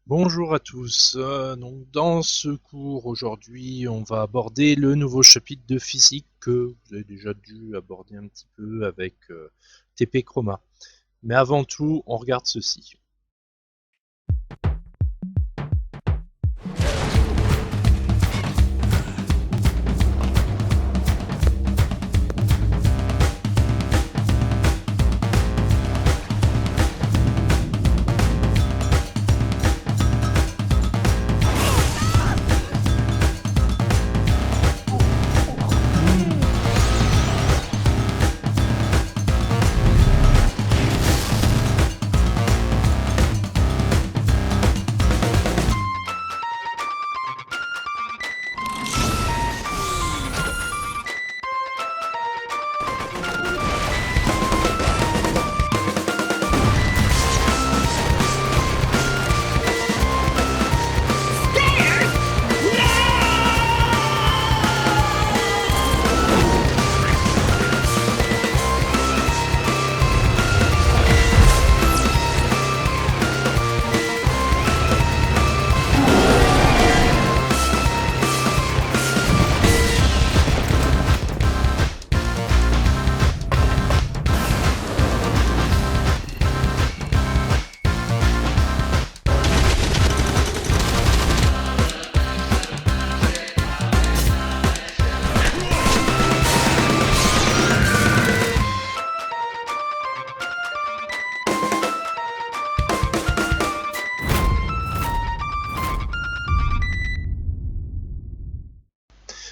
Bonjour à tous. Donc dans ce cours aujourd'hui, on va aborder le nouveau chapitre de physique que vous avez déjà dû aborder un petit peu avec TP Chroma. Mais avant tout, on regarde ceci.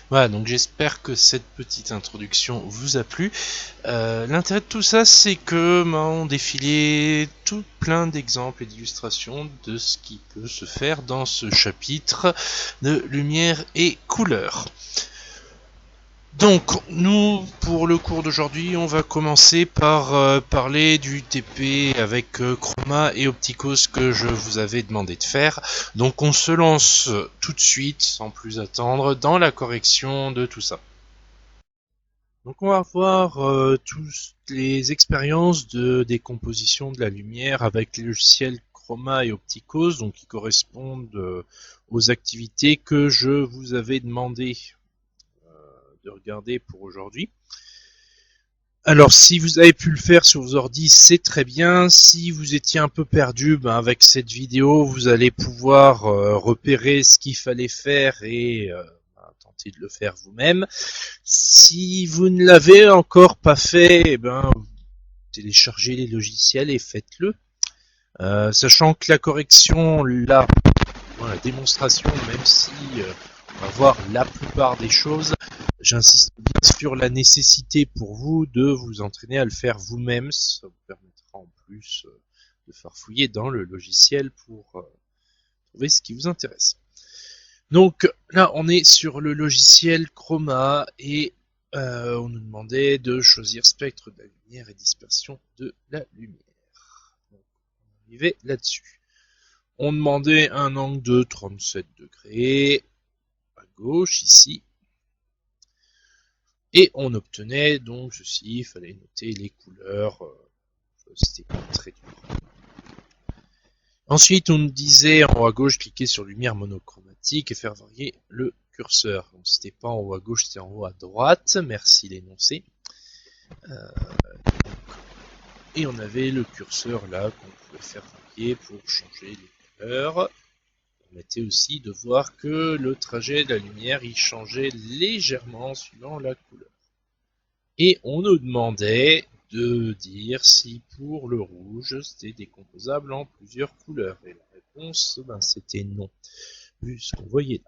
Voilà, donc j'espère que cette petite introduction vous a plu. L'intérêt de tout ça, c'est que on défilé tout plein d'exemples et d'illustrations de ce qui peut se faire dans ce chapitre de lumière et couleur. Donc, nous, pour le cours d'aujourd'hui, on va commencer par parler du TP avec Chroma et Opticos que je vous avais demandé de faire. Donc, on se lance tout de suite, sans plus attendre, dans la correction de tout ça. Donc, on va voir toutes les expériences de décomposition de la lumière avec les logiciels Chroma et Opticos, donc qui correspondent aux activités que je vous avais demandé de regarder pour aujourd'hui. Alors, si vous avez pu le faire sur vos ordi, c'est très bien. Si vous étiez un peu perdu, avec cette vidéo, vous allez pouvoir repérer ce qu'il fallait faire et tenter de le faire vous-même. Si vous ne l'avez encore pas fait, téléchargez les logiciels et faites-le. Sachant que la correction, la démonstration, même si on va voir la plupart des choses, j'insiste bien sur la nécessité pour vous de vous entraîner à le faire vous-même. Ça vous permettra en plus de farfouiller dans le logiciel pour trouver ce qui vous intéresse. Donc là, on est sur le logiciel Chroma et on nous demandait de choisir spectre de la lumière et dispersion de la lumière. Donc, on arrivait là-dessus. On demandait un angle de 37 degrés à gauche ici. Et on obtenait donc ceci, il fallait noter les couleurs, c'était pas très dur. Ensuite, on nous disait en haut à gauche, cliquer sur lumière monochromatique et faire varier le curseur. Donc c'était pas en haut à gauche, c'était en haut à droite, merci l'énoncé. Et on avait le curseur là qu'on pouvait faire varier pour changer les couleurs. Ça permettait aussi de voir que le trajet de la lumière il changeait légèrement suivant la couleur. Et on nous demandait de dire si pour le rouge c'était décomposable en plusieurs couleurs. Et la réponse, c'était non, vu ce qu'on voyait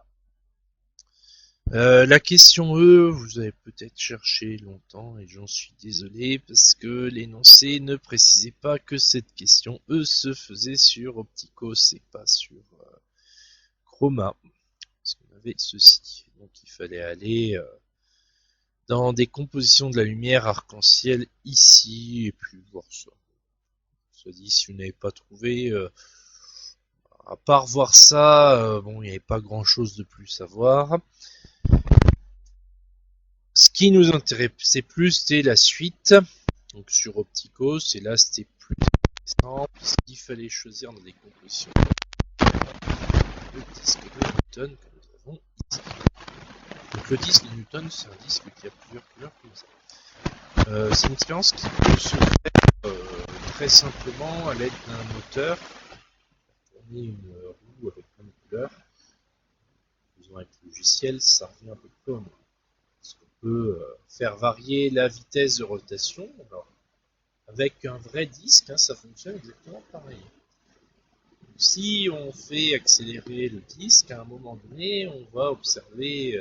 là. La question E, vous avez peut-être cherché longtemps et j'en suis désolé parce que l'énoncé ne précisait pas que cette question E se faisait sur Opticos et pas sur Chroma. Parce qu'on avait ceci. Donc il fallait aller dans des compositions de la lumière arc-en-ciel ici et puis voir ça. Soit dit, si vous n'avez pas trouvé, à part voir ça, il n'y avait pas grand chose de plus à voir. Ce qui nous intéressait plus, c'était la suite. Donc sur Opticos, et là c'était plus intéressant puisqu'il fallait choisir dans des compositions disque de Newton que nous avons ici. Donc le disque de Newton, c'est un disque qui a plusieurs couleurs comme ça. C'est une expérience qui peut se faire très simplement à l'aide d'un moteur. On a une roue avec plein de couleurs. Faisons avec le logiciel, ça revient un peu comme. Parce qu'on peut faire varier la vitesse de rotation. Alors, avec un vrai disque, ça fonctionne exactement pareil. Si on fait accélérer le disque, à un moment donné, on va observer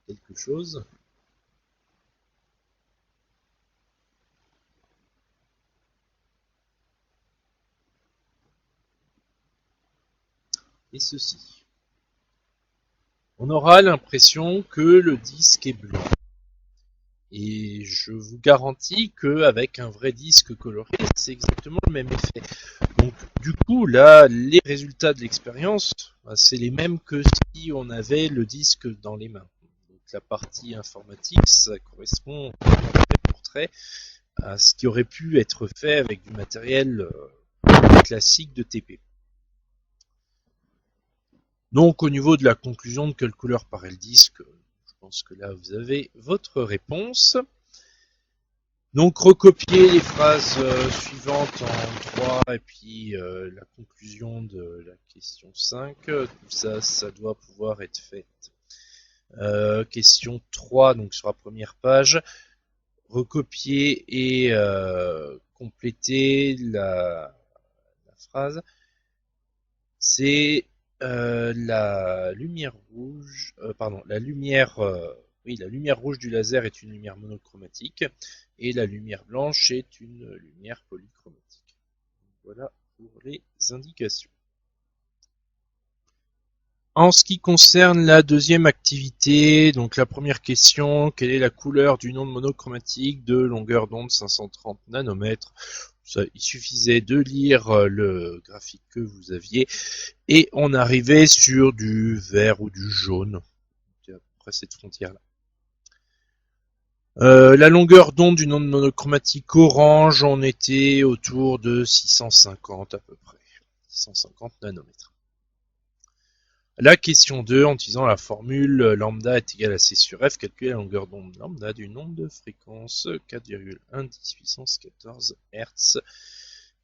quelque chose. Et ceci. On aura l'impression que le disque est blanc. Et je vous garantis qu'avec un vrai disque coloré, c'est exactement le même effet. Donc du coup, là, les résultats de l'expérience, c'est les mêmes que si on avait le disque dans les mains. Donc la partie informatique, ça correspond pour trait à ce qui aurait pu être fait avec du matériel classique de TP. Donc au niveau de la conclusion de quelle couleur paraît le disque, je pense que là vous avez votre réponse. Donc recopier les phrases suivantes en droit et puis la conclusion de la question 5, tout ça, ça doit pouvoir être fait. Question 3, donc sur la première page, recopier et compléter la phrase. C'est la lumière rouge, la lumière rouge du laser est une lumière monochromatique et la lumière blanche est une lumière polychromatique. Voilà pour les indications. En ce qui concerne la deuxième activité, donc la première question, quelle est la couleur d'une onde monochromatique de longueur d'onde 530 nanomètres? Ça, il suffisait de lire le graphique que vous aviez et on arrivait sur du vert ou du jaune, à peu près cette frontière-là. La longueur d'onde d'une onde monochromatique orange, on était autour de 650 à peu près, 650 nanomètres. La question 2, en utilisant la formule lambda est égal à C sur F, calculer la longueur d'onde lambda d'une onde de fréquence 4,1 10 puissance 14 Hz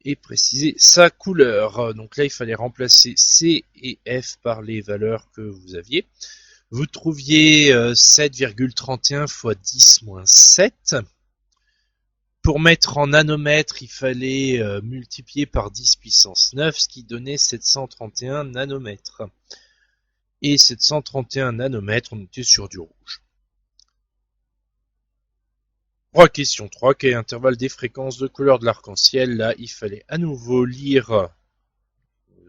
et préciser sa couleur. Donc là, il fallait remplacer C et F par les valeurs que vous aviez. Vous trouviez 7,31 x 10 moins 7. Pour mettre en nanomètres, il fallait multiplier par 10 puissance 9, ce qui donnait 731 nanomètres. Et 731 nanomètres, on était sur du rouge. Question 3, quel est l'intervalle des fréquences de couleur de l'arc-en-ciel? Là, il fallait à nouveau lire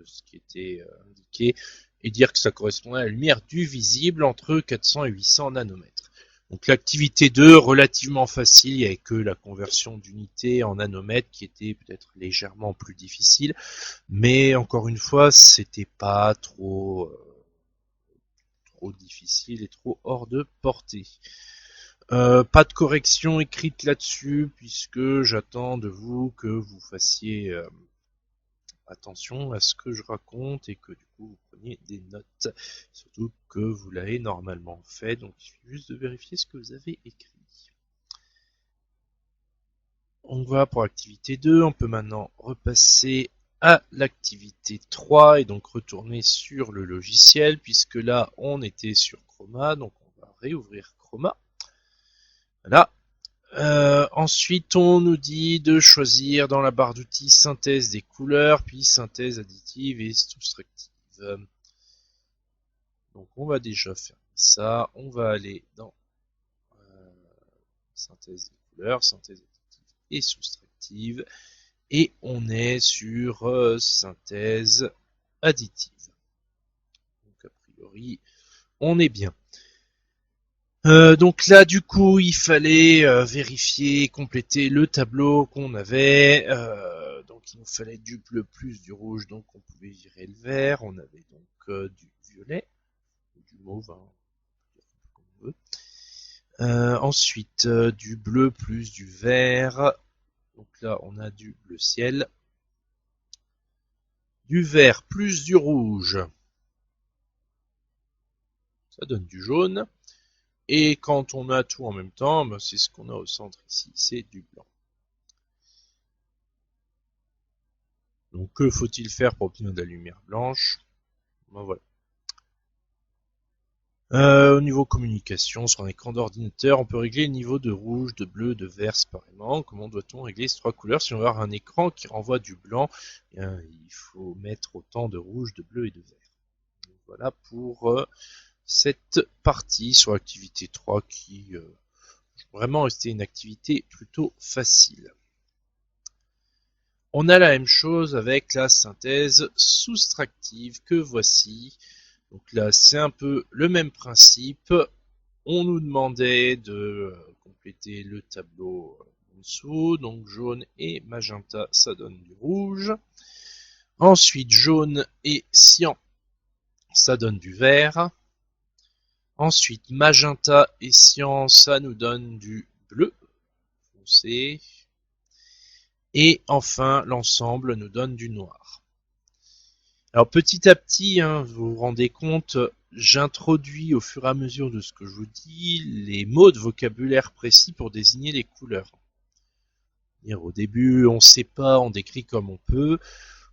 ce qui était indiqué et dire que ça correspondait à la lumière du visible entre 400 et 800 nanomètres. Donc l'activité 2, relativement facile, il n'y avait que la conversion d'unité en nanomètres qui était peut-être légèrement plus difficile, mais encore une fois, c'était pas trop difficile et trop hors de portée. Pas de correction écrite là-dessus, puisque j'attends de vous que vous fassiez attention à ce que je raconte et que du coup vous preniez des notes, surtout que vous l'avez normalement fait, donc il suffit juste de vérifier ce que vous avez écrit. On va pour l'activité 2, on peut maintenant repasser à l'activité 3 et donc retourner sur le logiciel, puisque là on était sur Chroma, donc on va réouvrir Chroma. Voilà. Ensuite, on nous dit de choisir dans la barre d'outils synthèse des couleurs, puis synthèse additive et soustractive. Donc, on va déjà faire ça. On va aller dans synthèse des couleurs, synthèse additive et soustractive. Et on est sur synthèse additive. Donc, a priori, on est bien. Donc là, du coup, il fallait vérifier, compléter le tableau qu'on avait. Donc il nous fallait du bleu plus du rouge, donc on pouvait virer le vert. On avait donc du violet, du mauve, comme on veut. Ensuite, du bleu plus du vert. Donc là, on a du bleu ciel. Du vert plus du rouge. ça donne du jaune. Et quand on a tout en même temps, ben c'est ce qu'on a au centre ici, c'est du blanc. Donc que faut-il faire pour obtenir de la lumière blanche? Ben voilà. Au niveau communication, sur un écran d'ordinateur, on peut régler le niveau de rouge, de bleu, de vert séparément. Comment doit-on régler ces trois couleurs? Si on veut avoir un écran qui renvoie du blanc, bien, il faut mettre autant de rouge, de bleu et de vert. Donc voilà pour cette partie sur l'activité 3 qui vraiment restait une activité plutôt facile. On a la même chose avec la synthèse soustractive que voici. Donc là, c'est un peu le même principe. On nous demandait de compléter le tableau en dessous. Donc jaune et magenta, ça donne du rouge. Ensuite, jaune et cyan, ça donne du vert. Ensuite, magenta et cyan, ça nous donne du bleu foncé. Et enfin, l'ensemble nous donne du noir. Alors petit à petit, vous vous rendez compte, j'introduis au fur et à mesure de ce que je vous dis les mots de vocabulaire précis pour désigner les couleurs. Au début, on ne sait pas, on décrit comme on peut.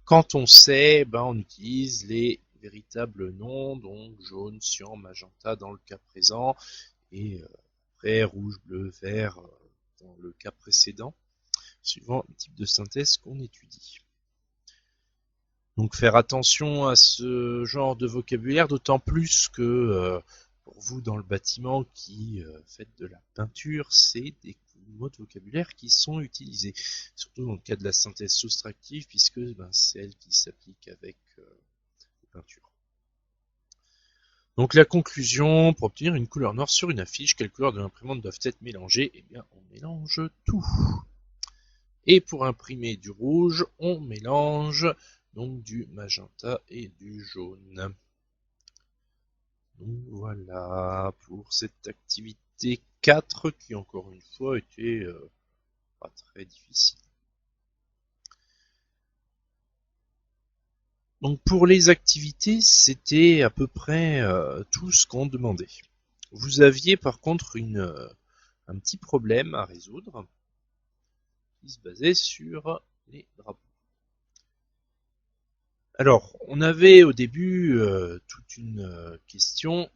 Quand on sait, on utilise les véritables noms, donc jaune, cyan, magenta dans le cas présent, et après rouge, bleu, vert dans le cas précédent, suivant le type de synthèse qu'on étudie. Donc faire attention à ce genre de vocabulaire, d'autant plus que pour vous dans le bâtiment qui faites de la peinture, c'est des mots de vocabulaire qui sont utilisés, surtout dans le cas de la synthèse soustractive, puisque c'est elle qui s'applique avec les peintures. Donc la conclusion, pour obtenir une couleur noire sur une affiche, quelles couleurs de l'imprimante doivent être mélangées? Eh bien, on mélange tout. Et pour imprimer du rouge, on mélange donc du magenta et du jaune. Donc voilà pour cette activité 4 qui encore une fois était pas très difficile. Donc pour les activités, c'était à peu près tout ce qu'on demandait. Vous aviez par contre un petit problème à résoudre qui se basait sur les drapeaux. Alors, on avait au début toute une question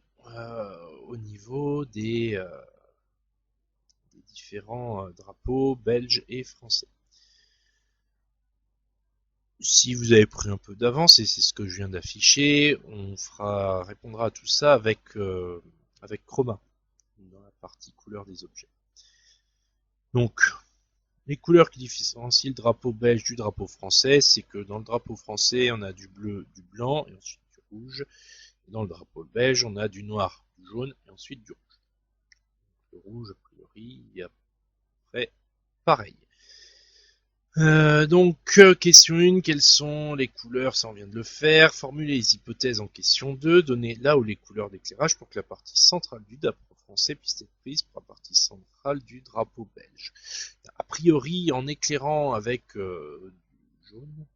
au niveau des différents drapeaux belges et français. Si vous avez pris un peu d'avance, et c'est ce que je viens d'afficher, on répondra à tout ça avec Chroma, dans la partie couleur des objets. Donc, les couleurs qui différencient le drapeau belge du drapeau français, c'est que dans le drapeau français, on a du bleu, du blanc, et ensuite du rouge. Et dans le drapeau belge, on a du noir, du jaune, et ensuite du rouge. Le rouge, a priori, il y a après pareil. Question 1, quelles sont les couleurs? Ça on vient de le faire. Formuler les hypothèses en question 2. Donner là où les couleurs d'éclairage pour que la partie centrale du drapeau français puisse être prise pour la partie centrale du drapeau belge. A priori, en éclairant avec du jaune,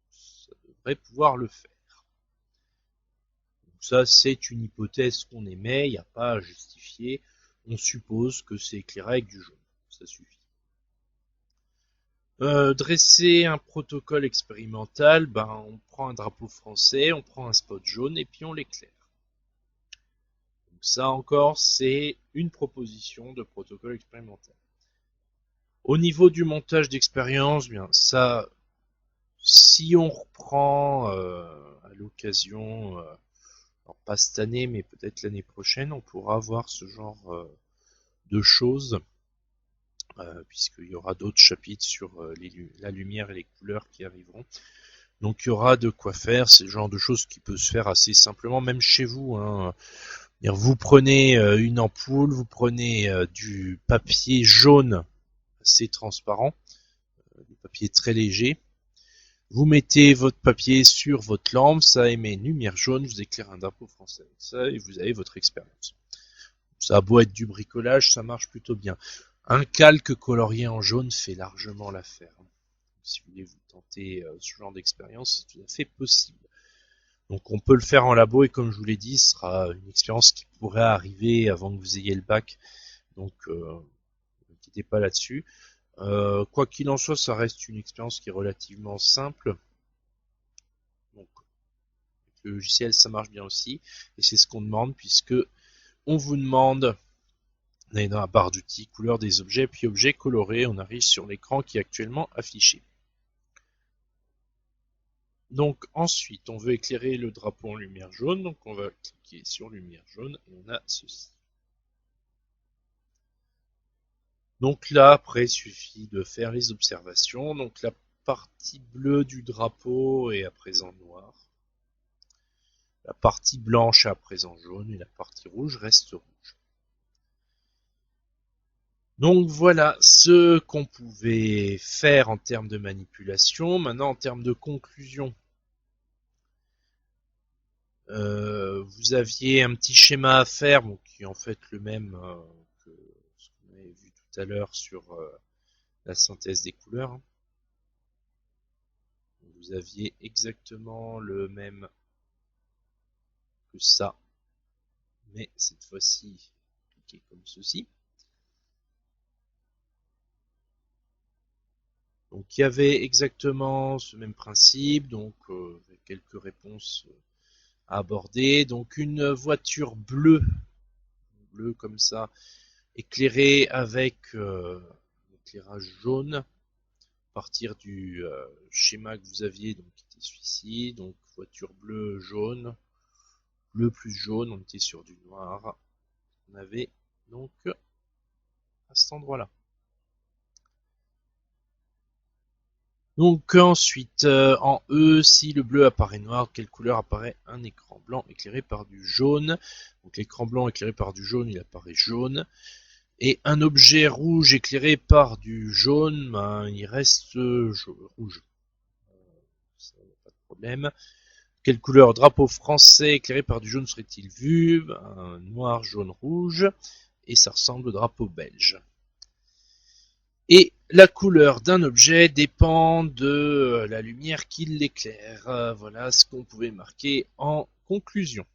ça devrait pouvoir le faire. Donc ça, c'est une hypothèse qu'on émet, il n'y a pas à justifier. On suppose que c'est éclairé avec du jaune. Ça suffit. Dresser un protocole expérimental, on prend un drapeau français, on prend un spot jaune et puis on l'éclaire. Donc ça encore, c'est une proposition de protocole expérimental. Au niveau du montage d'expérience, bien ça, si on reprend à l'occasion, alors pas cette année, mais peut-être l'année prochaine, on pourra voir ce genre de choses. Puisqu'il y aura d'autres chapitres sur la lumière et les couleurs qui arriveront. Donc il y aura de quoi faire, c'est le genre de choses qui peut se faire assez simplement, même chez vous. Vous prenez une ampoule, vous prenez du papier jaune assez transparent, du papier très léger. Vous mettez votre papier sur votre lampe, ça émet une lumière jaune, vous éclairez un drapeau français avec ça et vous avez votre expérience. Ça a beau être du bricolage, ça marche plutôt bien. Un calque colorié en jaune fait largement l'affaire. Si vous voulez vous tenter ce genre d'expérience, c'est tout à fait possible. Donc on peut le faire en labo et comme je vous l'ai dit, ce sera une expérience qui pourrait arriver avant que vous ayez le bac. Donc n'inquiétez pas là-dessus. Quoi qu'il en soit, ça reste une expérience qui est relativement simple. Donc le logiciel, ça marche bien aussi. Et c'est ce qu'on demande puisque on vous demande d'aller dans la barre d'outils, couleur des objets, puis objets colorés. On arrive sur l'écran qui est actuellement affiché. Donc ensuite, on veut éclairer le drapeau en lumière jaune. Donc on va cliquer sur lumière jaune et on a ceci. Donc là, après, il suffit de faire les observations. Donc la partie bleue du drapeau est à présent noire. La partie blanche est à présent jaune et la partie rouge reste rouge. Donc voilà ce qu'on pouvait faire en termes de manipulation. Maintenant, en termes de conclusion, vous aviez un petit schéma à faire, bon, qui est en fait le même que ce qu'on avait vu tout à l'heure sur la synthèse des couleurs. Vous aviez exactement le même que ça, mais cette fois-ci cliquez comme ceci. Donc il y avait exactement ce même principe, donc quelques réponses à aborder. Donc une voiture bleue comme ça, éclairée avec éclairage jaune, à partir du schéma que vous aviez, donc qui était celui-ci, donc voiture bleue, jaune, bleu plus jaune, on était sur du noir. On avait donc à cet endroit-là. Donc ensuite, en E, si le bleu apparaît noir, quelle couleur apparaît? Un écran blanc éclairé par du jaune. Donc l'écran blanc éclairé par du jaune, il apparaît jaune. Et un objet rouge éclairé par du jaune, ben, il reste rouge. Ça, y a pas de problème. Quelle couleur drapeau français éclairé par du jaune serait-il vu? Ben, noir, jaune, rouge. Et ça ressemble au drapeau belge. Et la couleur d'un objet dépend de la lumière qui l'éclaire. Voilà ce qu'on pouvait marquer en conclusion.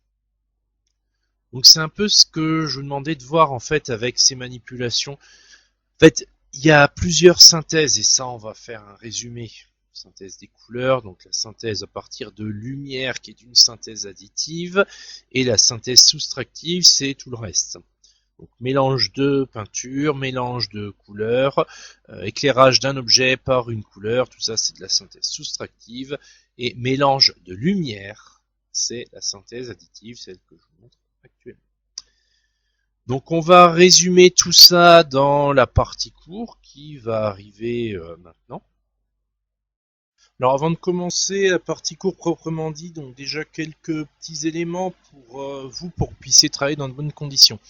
Donc c'est un peu ce que je vous demandais de voir en fait avec ces manipulations. En fait, il y a plusieurs synthèses et ça on va faire un résumé. Synthèse des couleurs, donc la synthèse à partir de lumière qui est une synthèse additive et la synthèse soustractive c'est tout le reste. Donc mélange de peinture, mélange de couleurs, éclairage d'un objet par une couleur, tout ça c'est de la synthèse soustractive, et mélange de lumière, c'est la synthèse additive, celle que je vous montre actuellement. Donc on va résumer tout ça dans la partie cours qui va arriver maintenant. Alors avant de commencer la partie cours proprement dit, donc déjà quelques petits éléments pour vous pour que vous puissiez travailler dans de bonnes conditions.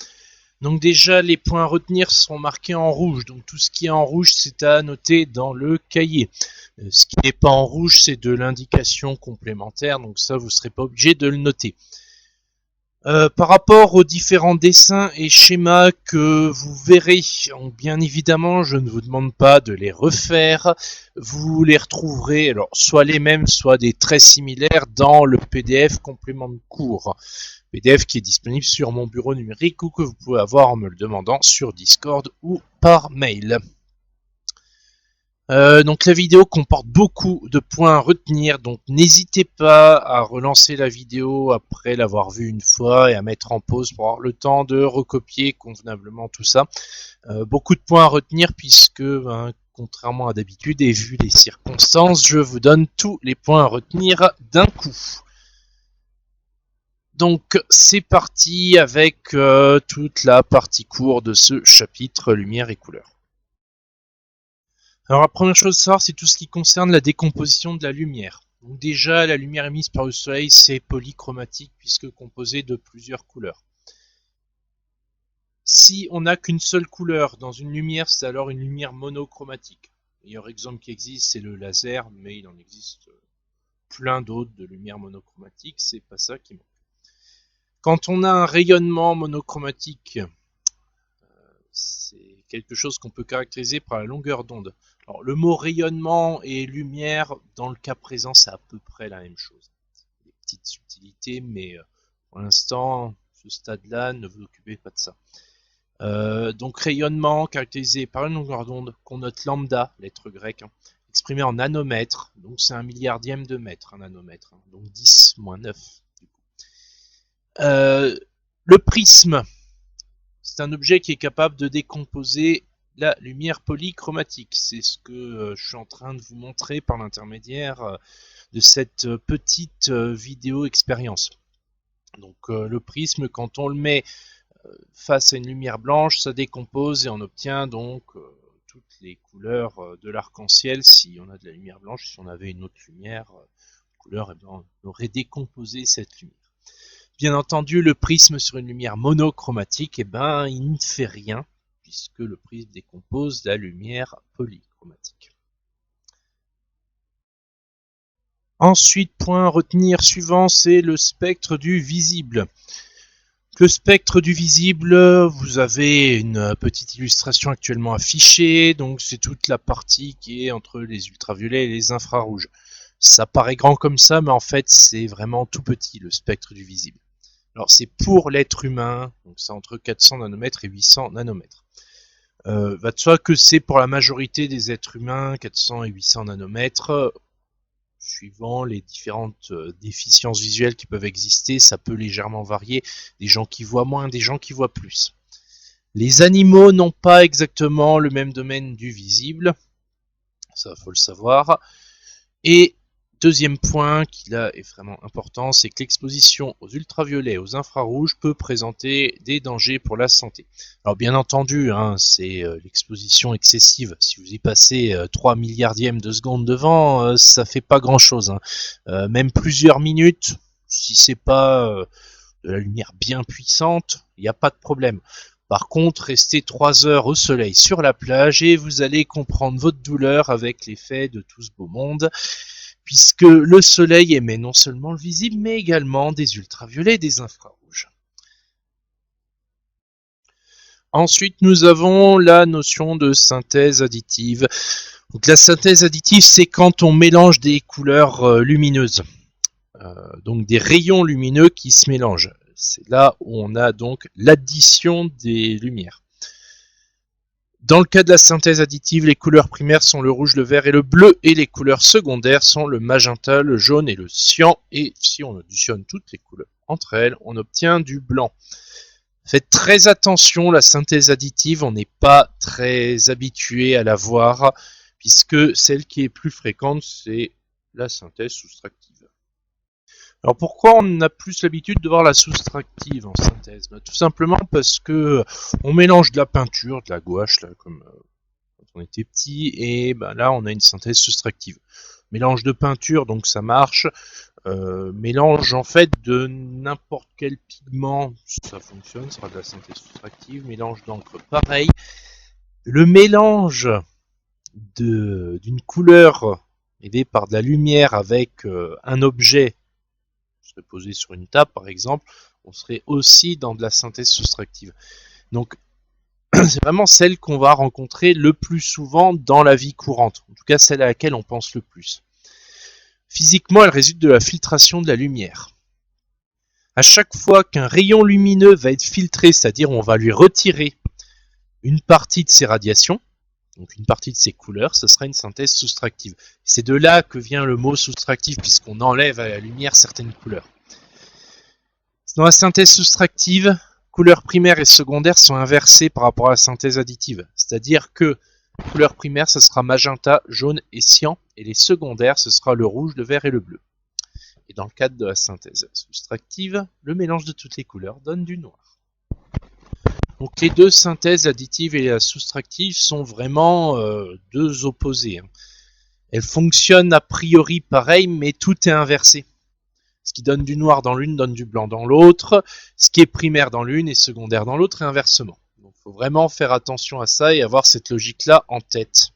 Donc déjà, les points à retenir seront marqués en rouge. Donc tout ce qui est en rouge, c'est à noter dans le cahier. Ce qui n'est pas en rouge, c'est de l'indication complémentaire. Donc ça, vous ne serez pas obligé de le noter. Par rapport aux différents dessins et schémas que vous verrez, bien évidemment, je ne vous demande pas de les refaire. Vous les retrouverez, alors soit les mêmes, soit des très similaires dans le PDF complément de cours. PDF qui est disponible sur mon bureau numérique ou que vous pouvez avoir en me le demandant sur Discord ou par mail. Donc la vidéo comporte beaucoup de points à retenir, donc n'hésitez pas à relancer la vidéo après l'avoir vue une fois et à mettre en pause pour avoir le temps de recopier convenablement tout ça. Beaucoup de points à retenir puisque, contrairement à d'habitude et vu les circonstances, je vous donne tous les points à retenir d'un coup. Donc c'est parti avec toute la partie cours de ce chapitre lumière et couleur. Alors la première chose à savoir, c'est tout ce qui concerne la décomposition de la lumière. Donc déjà, la lumière émise par le soleil, c'est polychromatique puisque composé de plusieurs couleurs. Si on n'a qu'une seule couleur dans une lumière, c'est alors une lumière monochromatique. Le meilleur exemple qui existe, c'est le laser, mais il en existe plein d'autres de lumière monochromatique, c'est pas ça qui manque. Quand on a un rayonnement monochromatique, c'est quelque chose qu'on peut caractériser par la longueur d'onde. Alors, le mot rayonnement et lumière, dans le cas présent, c'est à peu près la même chose. Des petites subtilités, mais pour l'instant, ce stade-là, ne vous occupez pas de ça. Donc rayonnement caractérisé par une longueur d'onde qu'on note lambda, lettre grecque, exprimée en nanomètres, donc c'est 1 milliardième de mètre, un nanomètre, donc 10 moins 9. Du coup. Le prisme, c'est un objet qui est capable de décomposer la lumière polychromatique. C'est ce que je suis en train de vous montrer par l'intermédiaire de cette petite vidéo expérience. Donc le prisme, quand on le met face à une lumière blanche, ça décompose et on obtient donc toutes les couleurs de l'arc-en-ciel. Si on a de la lumière blanche, si on avait une autre lumière couleur, eh bien, on aurait décomposé cette lumière. Bien entendu, le prisme sur une lumière monochromatique, eh ben, il ne fait rien, puisque le prisme décompose la lumière polychromatique. Ensuite, point à retenir suivant, c'est le spectre du visible. Le spectre du visible, vous avez une petite illustration actuellement affichée, donc c'est toute la partie qui est entre les ultraviolets et les infrarouges. Ça paraît grand comme ça, mais en fait c'est vraiment tout petit le spectre du visible. Alors c'est pour l'être humain, donc c'est entre 400 nanomètres et 800 nanomètres. Va de soi que c'est pour la majorité des êtres humains, 400 et 800 nanomètres. Suivant les différentes déficiences visuelles qui peuvent exister, ça peut légèrement varier. Des gens qui voient moins, des gens qui voient plus. Les animaux n'ont pas exactement le même domaine du visible. Ça, faut le savoir. Et deuxième point qui là est vraiment important, c'est que l'exposition aux ultraviolets et aux infrarouges peut présenter des dangers pour la santé. Alors bien entendu, c'est l'exposition excessive. Si vous y passez 3 milliardièmes de seconde devant, ça fait pas grand chose. Même plusieurs minutes, si c'est pas de la lumière bien puissante, il n'y a pas de problème. Par contre, restez 3 heures au soleil sur la plage et vous allez comprendre votre douleur avec l'effet de tout ce beau monde, puisque le soleil émet non seulement le visible, mais également des ultraviolets et des infrarouges. Ensuite, nous avons la notion de synthèse additive. Donc, la synthèse additive, c'est quand on mélange des couleurs lumineuses, donc des rayons lumineux qui se mélangent. C'est là où on a donc l'addition des lumières. Dans le cas de la synthèse additive, les couleurs primaires sont le rouge, le vert et le bleu, et les couleurs secondaires sont le magenta, le jaune et le cyan. Et si on additionne toutes les couleurs entre elles, on obtient du blanc. Faites très attention, la synthèse additive, on n'est pas très habitué à la voir, puisque celle qui est plus fréquente, c'est la synthèse soustractive. Alors pourquoi on a plus l'habitude de voir la soustractive en synthèse ? Tout simplement parce que on mélange de la peinture, de la gouache, là, comme quand on était petit, et là on a une synthèse soustractive. Mélange de peinture, donc ça marche. Mélange en fait de n'importe quel pigment, ça fonctionne, ça sera de la synthèse soustractive. Mélange d'encre, pareil. Le mélange d'une couleur aidée par de la lumière avec un objet posé sur une table par exemple, on serait aussi dans de la synthèse soustractive. Donc c'est vraiment celle qu'on va rencontrer le plus souvent dans la vie courante, en tout cas celle à laquelle on pense le plus. Physiquement, elle résulte de la filtration de la lumière. À chaque fois qu'un rayon lumineux va être filtré, c'est-à-dire on va lui retirer une partie de ses radiations, donc une partie de ses couleurs, ce sera une synthèse soustractive. C'est de là que vient le mot soustractif, puisqu'on enlève à la lumière certaines couleurs. Dans la synthèse soustractive, couleurs primaires et secondaires sont inversées par rapport à la synthèse additive. C'est-à-dire que couleurs primaires, ce sera magenta, jaune et cyan, et les secondaires, ce sera le rouge, le vert et le bleu. Et dans le cadre de la synthèse soustractive, le mélange de toutes les couleurs donne du noir. Donc les deux synthèses, l'additive et la soustractive, sont vraiment deux opposés. Elles fonctionnent a priori pareil, mais tout est inversé. Ce qui donne du noir dans l'une donne du blanc dans l'autre. Ce qui est primaire dans l'une est secondaire dans l'autre et inversement. Donc il faut vraiment faire attention à ça et avoir cette logique-là en tête.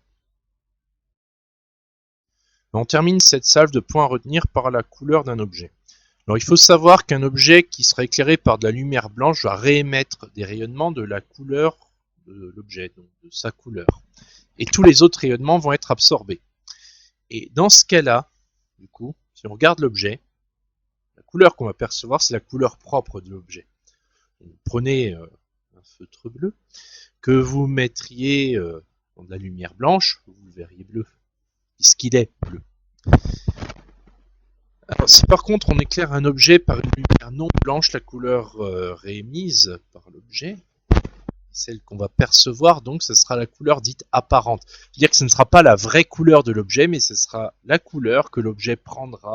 On termine cette salve de points à retenir par la couleur d'un objet. Alors il faut savoir qu'un objet qui sera éclairé par de la lumière blanche va réémettre des rayonnements de la couleur de l'objet, donc de sa couleur. Et tous les autres rayonnements vont être absorbés. Et dans ce cas-là, du coup, si on regarde l'objet, la couleur qu'on va percevoir, c'est la couleur propre de l'objet. Vous prenez un feutre bleu que vous mettriez dans de la lumière blanche, vous le verriez bleu, puisqu'il est bleu. Alors, si par contre on éclaire un objet par une lumière non blanche, la couleur réémise par l'objet, celle qu'on va percevoir, donc ce sera la couleur dite apparente. C'est-à-dire que ce ne sera pas la vraie couleur de l'objet, mais ce sera la couleur que l'objet prendra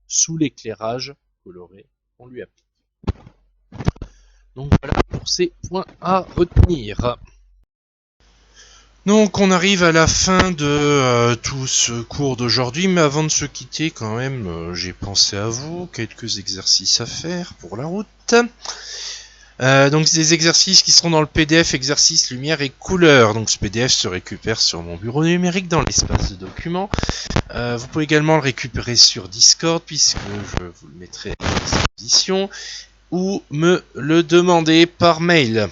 sous l'éclairage coloré qu'on lui applique. Donc voilà pour ces points à retenir. Donc on arrive à la fin de tout ce cours d'aujourd'hui, mais avant de se quitter quand même, j'ai pensé à vous, quelques exercices à faire pour la route. Donc c'est des exercices qui seront dans le PDF, exercice lumière et couleur. Donc ce PDF se récupère sur mon bureau numérique dans l'espace de documents. Vous pouvez également le récupérer sur Discord puisque je vous le mettrai à disposition, ou me le demander par mail.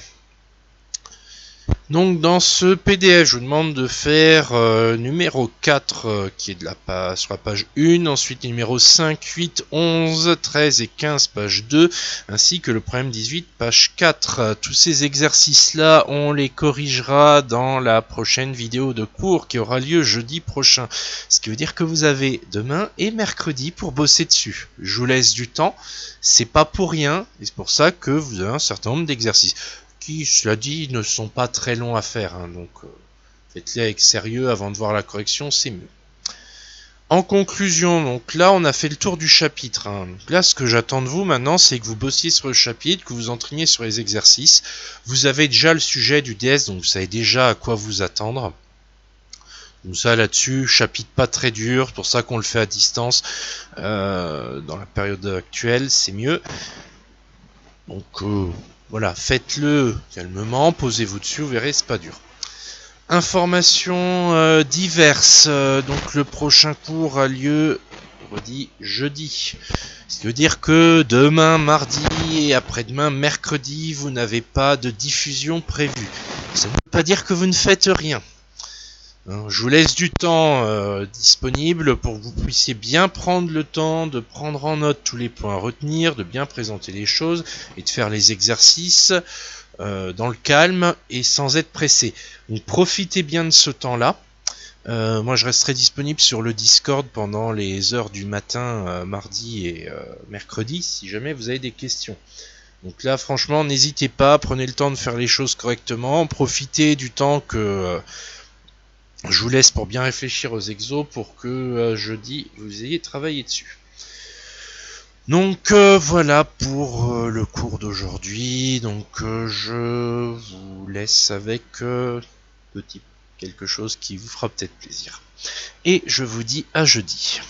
Donc dans ce PDF, je vous demande de faire numéro 4 qui est de sur la page 1, ensuite numéro 5, 8, 11, 13 et 15, page 2, ainsi que le problème 18, page 4. Tous ces exercices-là, on les corrigera dans la prochaine vidéo de cours qui aura lieu jeudi prochain. Ce qui veut dire que vous avez demain et mercredi pour bosser dessus. Je vous laisse du temps, c'est pas pour rien, et c'est pour ça que vous avez un certain nombre d'exercices qui, cela dit, ne sont pas très longs à faire, hein, donc faites-les avec sérieux avant de voir la correction, c'est mieux. En conclusion, donc là on a fait le tour du chapitre. Hein. Donc là ce que j'attends de vous maintenant, c'est que vous bossiez sur le chapitre, que vous entraîniez sur les exercices. Vous avez déjà le sujet du DS, donc vous savez déjà à quoi vous attendre. Donc ça là-dessus, chapitre pas très dur, c'est pour ça qu'on le fait à distance. Dans la période actuelle, c'est mieux. Donc voilà, faites-le calmement, posez-vous dessus, vous verrez, c'est pas dur. Informations diverses. Donc le prochain cours a lieu jeudi. Ce qui veut dire que demain, mardi et après-demain, mercredi, vous n'avez pas de diffusion prévue. Ça ne veut pas dire que vous ne faites rien. Je vous laisse du temps disponible pour que vous puissiez bien prendre le temps de prendre en note tous les points à retenir, de bien présenter les choses et de faire les exercices dans le calme et sans être pressé. Donc profitez bien de ce temps-là. Moi je resterai disponible sur le Discord pendant les heures du matin, mardi et mercredi, si jamais vous avez des questions. Donc là franchement n'hésitez pas, prenez le temps de faire les choses correctement, profitez du temps que je vous laisse pour bien réfléchir aux exos pour que jeudi vous ayez travaillé dessus. Donc voilà pour le cours d'aujourd'hui. Donc je vous laisse avec quelque chose qui vous fera peut-être plaisir. Et je vous dis à jeudi.